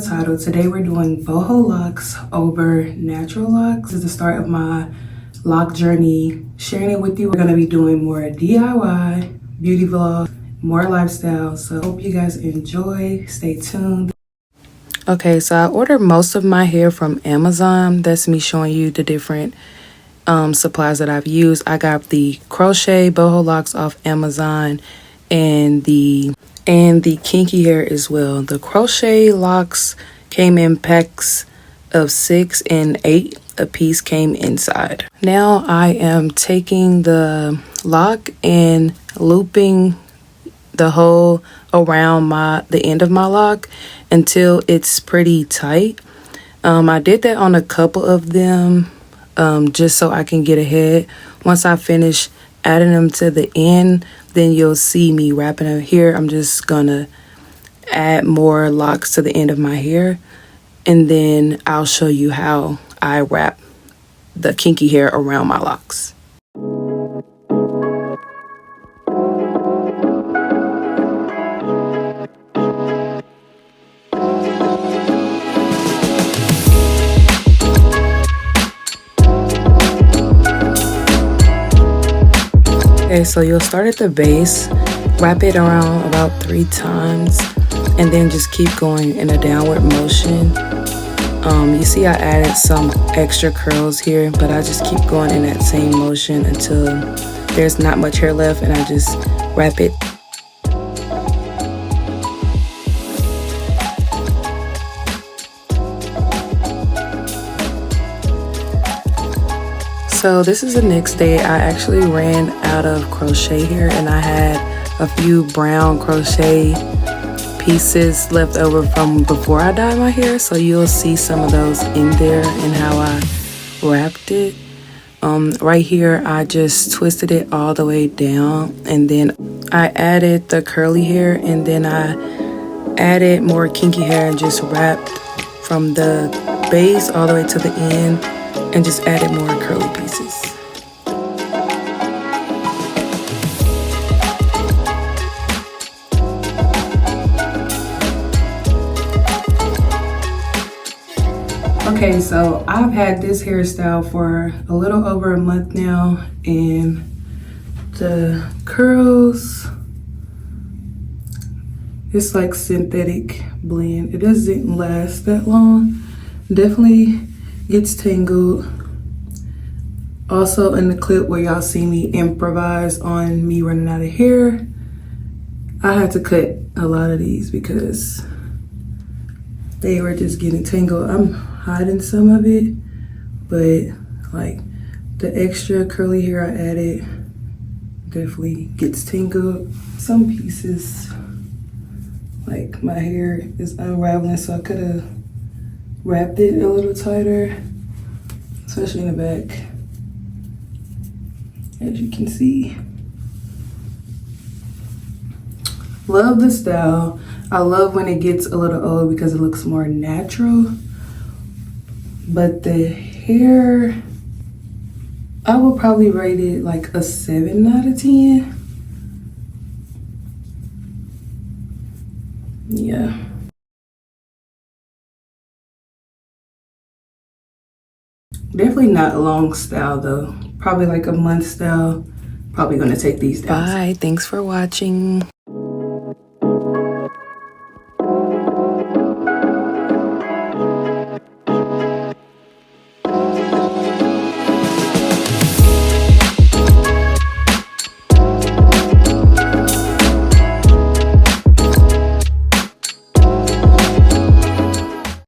title, today we're doing boho locks over natural locks. This is the start of my lock journey, sharing it with you. We're going to be doing more DIY, beauty vlogs, more lifestyle. So hope you guys enjoy. Stay tuned. Okay, so I ordered most of my hair from Amazon. That's me showing you the different supplies that I've used. I got the Crochet Boho Locs off Amazon and the kinky hair as well. The crochet locks came in packs of 6 and 8 a piece came inside. Now I am taking the lock and looping the hole around the end of my lock until it's pretty tight. I did that on a couple of them just so I can get ahead. Once I finish adding them to the end, then you'll see me wrapping them. Here I'm just gonna add more locks to the end of my hair, and then I'll show you how I wrap the kinky hair around my locks. Okay, so you'll start at the base, wrap it around about 3 times, and then just keep going in a downward motion. You see I added some extra curls here, but I just keep going in that same motion until there's not much hair left, and I just wrap it. So this is the next day. I actually ran out of crochet here, and I had a few brown crochet pieces left over from before I dyed my hair. So you'll see some of those in there and how I wrapped it. Right here, I just twisted it all the way down, and then I added the curly hair, and then I added more kinky hair and just wrapped from the base all the way to the end, and just added more curly pieces. Okay, so I've had this hairstyle for a little over a month now, and the curls, it's like synthetic blend. It doesn't last that long. Definitely gets tangled. Also in the clip where y'all see me improvise on me running out of hair, I had to cut a lot of these because they were just getting tangled. I'm hiding some of it, but like the extra curly hair I added definitely gets tangled. Some pieces, like my hair is unraveling, so I could have wrapped it a little tighter, especially in the back, as you can see. Love the style. I love when it gets a little old because it looks more natural. But the hair, I will probably rate it like a 7 out of 10. Yeah. Definitely not a long style though. Probably like a month style. Probably gonna take these down. Bye, thanks for watching.